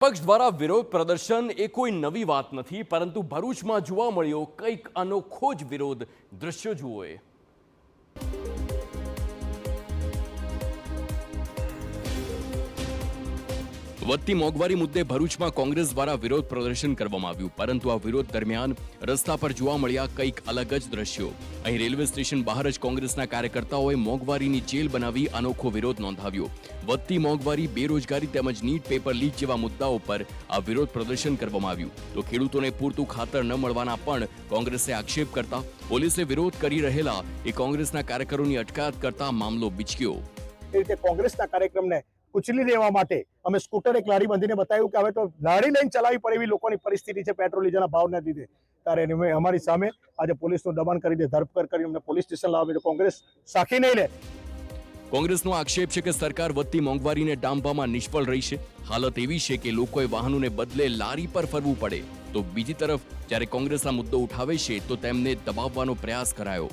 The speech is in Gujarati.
પક્ષ દ્વારા વિરોધ પ્રદર્શન એ કોઈ નવી વાત નથી, પરંતુ ભરૂચમાં જોવા મળ્યો કંઈક અનોખો જ વિરોધ દ્રશ્યો જુઓ. વધતી મોંઘવારી મુદ્દે ભરૂચમાં કોંગ્રેસ દ્વારા વિરોધ પ્રદર્શન કરવામાં આવ્યું, પરંતુ આ વિરોધ દરમિયાન રસ્તા પર જોવા મળ્યા કંઈક અલગ જ દ્રશ્યો. અહીં રેલવે સ્ટેશન બહાર જ કોંગ્રેસના કાર્યકર્તાઓએ મોંઘવારીની જેલ બનાવી અનોખો વિરોધ નોંધાવ્યો. વધતી મોંઘવારી, બેરોજગારી તેમજ નીટ પેપર લીક જેવા મુદ્દાઓ પર આ વિરોધ પ્રદર્શન કરવામાં આવ્યું. તો ખેડૂતોને પૂરતું ખાતર ન મળવાના પણ કોંગ્રેસે આક્ષેપ કરતા પોલીસે વિરોધ કરી રહેલા એ કોંગ્રેસના કાર્યકરોની અટકાયત કરતા મામલો બીચક્યો. એ રીતે કોંગ્રેસના કાર્યક્રમને ઉછલી દેવા માટે અમે સ્કૂટર એક લારી બાંધીને બતાવ્યું કે હવે તો લારી લઈને ચલાવી પડે એવી લોકોની પરિસ્થિતિ છે પેટ્રોલ ડીઝલના ભાવના લીધે. ત્યારે અમારી સામે આજે પોલીસનું દબાણ કરીને ધરપકડ કરી અમને પોલીસ સ્ટેશન લાવી તો કોંગ્રેસ સાખી નહીં લે. કોંગ્રેસનો આક્ષેપ છે કે સરકાર વધતી મોંઘવારીને ડામવામાં નિષ્ફળ રહી છે. હાલત એવી છે કે લોકોએ વાહનોને બદલે લારી પર ફરવું પડે. તો બીજી તરફ જ્યારે કોંગ્રેસ આ મુદ્દો ઉઠાવે છે તો તેમને દબાવવાનો પ્રયાસ કરાયો.